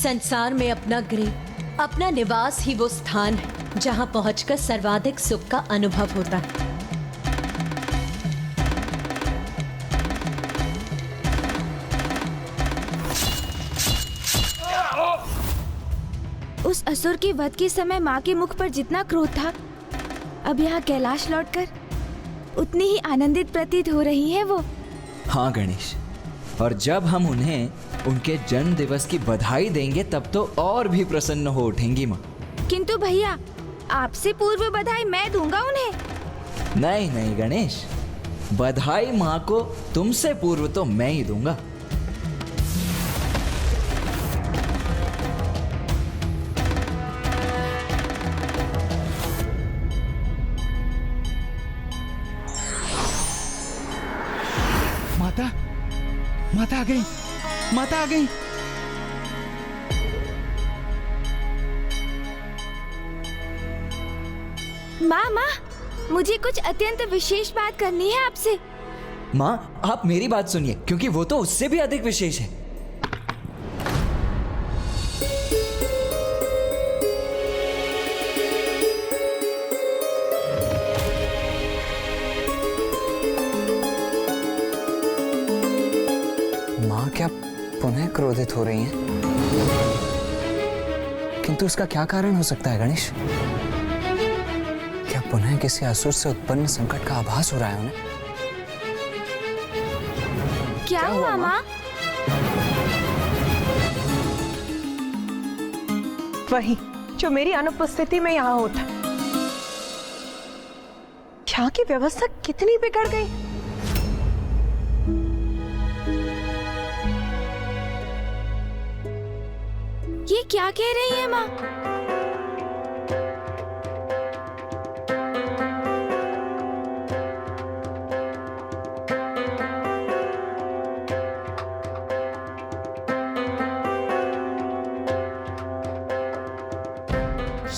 संसार में अपना गृह, अपना निवास ही वो स्थान है जहाँ पहुंचकर सर्वाधिक सुख का अनुभव होता है। उस असुर के वध के समय माँ के मुख पर जितना क्रोध था, अब यहाँ कैलाश लौटकर उतनी ही आनंदित प्रतीत हो रही है वो। हाँ गणेश, और जब हम उन्हें उनके जन्म दिवस की बधाई देंगे तब तो और भी प्रसन्न हो उठेंगी माँ। किंतु भैया, आपसे पूर्व बधाई मैं दूंगा उन्हें। नहीं नहीं गणेश, बधाई माँ को तुमसे पूर्व तो मैं ही दूंगा। माता, माता आ गई, माता आ गई। माँ, मुझे कुछ अत्यंत विशेष बात करनी है आपसे। माँ, आप मेरी बात सुनिए, क्योंकि वो तो उससे भी अधिक विशेष है। माँ क्या पुनः क्रोधित हो रही हैं? किंतु इसका क्या कारण हो सकता है गणेश? क्या पुनः किसी असुर से उत्पन्न संकट का आभास हो रहा है उन्हें? क्या हुआ माँ? वही जो मेरी अनुपस्थिति में यहाँ होता। यहाँ की व्यवस्था कितनी बिगड़ गई। ये क्या कह रही है माँ?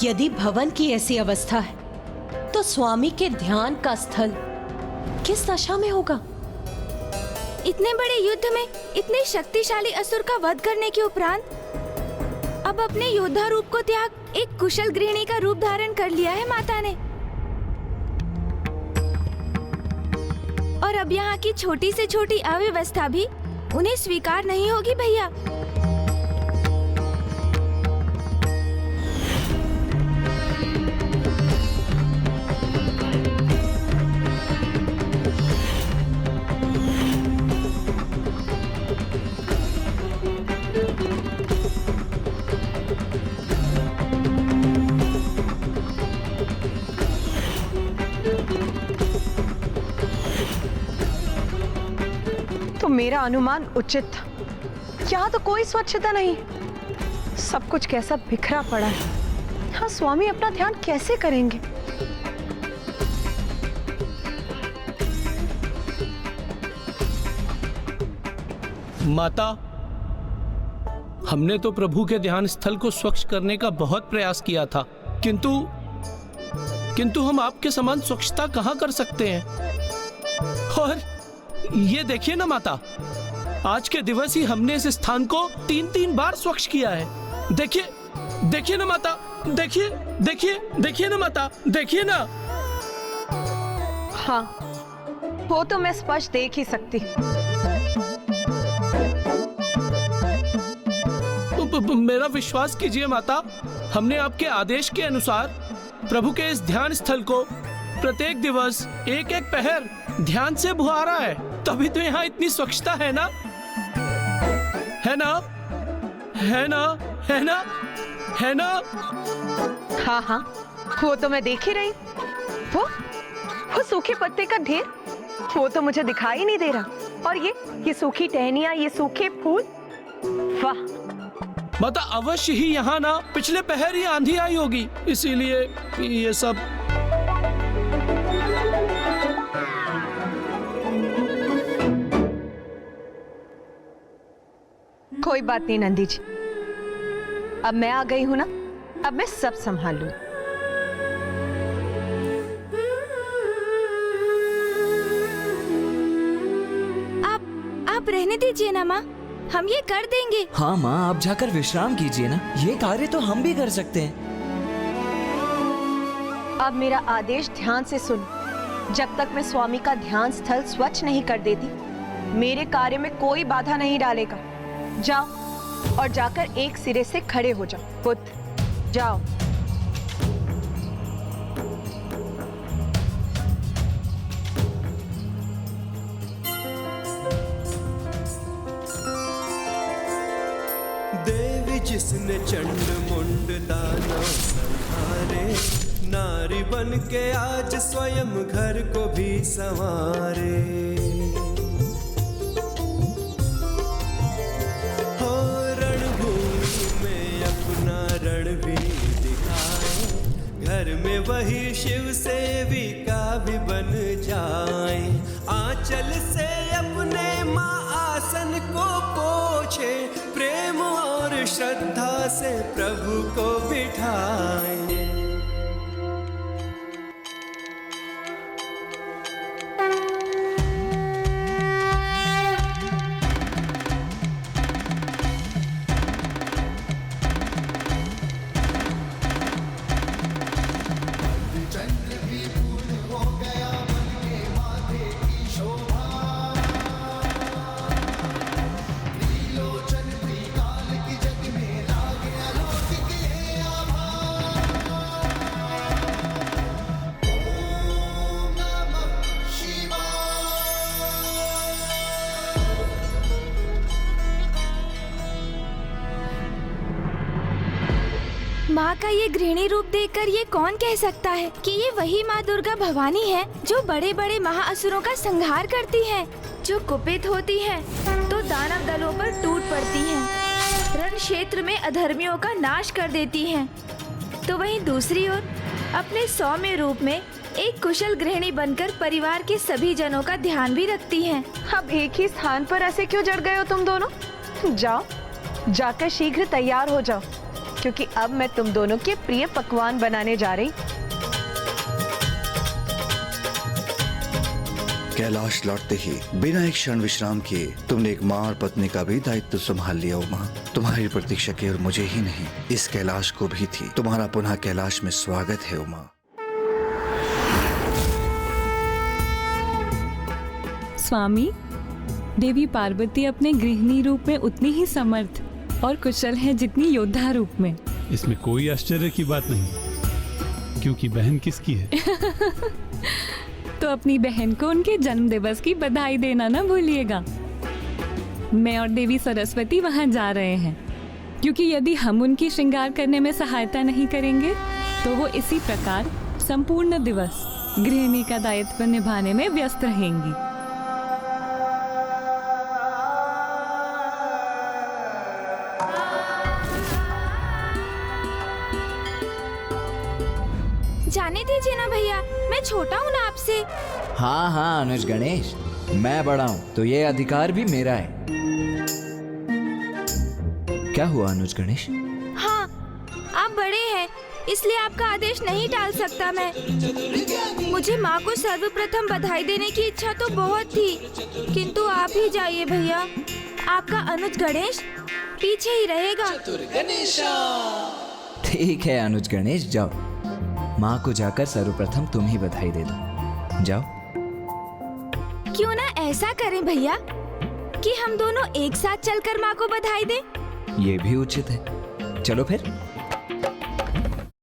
यदि भवन की ऐसी अवस्था है तो स्वामी के ध्यान का स्थल किस दशा में होगा? इतने बड़े युद्ध में इतने शक्तिशाली असुर का वध करने के उपरांत अब अपने योद्धा रूप को त्याग एक कुशल गृहिणी का रूप धारण कर लिया है माता ने। और अब यहाँ की छोटी से छोटी अव्यवस्था भी उन्हें स्वीकार नहीं होगी भैया। तो मेरा अनुमान उचित था। यहाँ तो कोई स्वच्छता नहीं, सब कुछ कैसा बिखरा पड़ा है। हाँ, स्वामी अपना ध्यान कैसे करेंगे? माता, हमने तो प्रभु के ध्यान स्थल को स्वच्छ करने का बहुत प्रयास किया था, किंतु हम आपके समान स्वच्छता कहाँ कर सकते हैं। और ये देखिए ना माता, आज के दिवस ही हमने इस स्थान को 3-3 बार स्वच्छ किया है। देखिए, देखिए ना माता, देखिए, देखिए, देखिए ना माता, देखिए ना। हाँ, वो तो मैं स्पष्ट देख ही सकती। मेरा विश्वास कीजिए माता, हमने आपके आदेश के अनुसार प्रभु के इस ध्यान स्थल को प्रत्येक दिवस एक-एक पहर ध्यान से बुहारा है, तभी तो यहाँ इतनी स्वच्छता है ना, है ना, है ना, है ना, है ना। हाँ हाँ, वो तो मैं देख ही रही। वो सूखे पत्ते का ढेर, वो तो मुझे दिखाई नहीं दे रहा। और ये सूखी टहनियां, ये सूखे फूल, वाह। माता, अवश्य ही यहाँ ना पिछले पहर ही आंधी आई होगी, इसीलिए ये सब। कोई बात नहीं नंदी जी, अब मैं आ गई हूं ना, अब मैं सब संभाल लूं। आप रहने दीजिए ना माँ, हम ये कर देंगे। हाँ माँ, आप जाकर विश्राम कीजिए ना, ये कार्य तो हम भी कर सकते हैं। अब मेरा आदेश ध्यान से सुन। जब तक मैं स्वामी का ध्यान स्थल स्वच्छ नहीं कर देती, मेरे कार्य में कोई बाधा नहीं डालेगा। जाओ और जाकर एक सिरे से खड़े हो जाओ। पुत्र, जाओ। देवी जिसने चंड मुंड दानव संहारे, नारी बन के आज स्वयं घर को भी संवारे। हो रणभूमि में अपना रण भी दिखाए, घर में वही शिव सेविका भी बन जाए। आंचल से अपने माँ आसन को पोछे, प्रेम और श्रद्धा से प्रभु को बिठाए। माँ का ये गृहिणी रूप देखकर ये कौन कह सकता है कि ये वही माँ दुर्गा भवानी है जो बड़े बड़े महाअसुरों का संहार करती है, जो कुपित होती है तो दानव दलों पर टूट पड़ती है, रण क्षेत्र में अधर्मियों का नाश कर देती है, तो वहीं दूसरी ओर अपने सौम्य रूप में एक कुशल गृहिणी बनकर परिवार के सभी जनों का ध्यान भी रखती है। अब एक ही स्थान पर ऐसे क्यों जड़ गए हो तुम दोनों? जाओ, जाकर शीघ्र तैयार हो जाओ, क्योंकि अब मैं तुम दोनों के प्रिय पकवान बनाने जा रही। कैलाश लौटते ही बिना एक क्षण विश्राम किए तुमने एक माँ और पत्नी का भी दायित्व संभाल लिया उमा। तुम्हारी प्रतीक्षा केवल मुझे ही नहीं, इस कैलाश को भी थी। तुम्हारा पुनः कैलाश में स्वागत है उमा। स्वामी, देवी पार्वती अपने गृहिणी रूप में उतनी ही समर्थ और कुशल है जितनी योद्धा रूप में। इसमें कोई आश्चर्य की बात नहीं, क्योंकि बहन किसकी है? तो अपनी बहन को उनके जन्म दिवस की बधाई देना ना भूलिएगा। मैं और देवी सरस्वती वहां जा रहे हैं, क्योंकि यदि हम उनकी श्रृंगार करने में सहायता नहीं करेंगे तो वो इसी प्रकार संपूर्ण दिवस गृहिणी का दायित्व निभाने में व्यस्त रहेंगी। जाने दीजिए ना भैया, मैं छोटा हूँ ना आपसे। हाँ हाँ अनुज गणेश, मैं बड़ा हूँ तो ये अधिकार भी मेरा है। क्या हुआ अनुज गणेश? हाँ, आप बड़े हैं, इसलिए आपका आदेश नहीं टाल सकता मैं। मुझे माँ को सर्वप्रथम बधाई देने की इच्छा तो बहुत थी, किंतु आप ही जाइए भैया। आपका अनुज गणेश पीछे ही रहेगा। ठीक है अनुज गणेश, जाओ, माँ को जाकर सर्वप्रथम तुम ही बधाई दे दो। जाओ। क्यों ना ऐसा करें भैया कि हम दोनों एक साथ चलकर माँ को बधाई दें? ये भी उचित है। चलो फिर।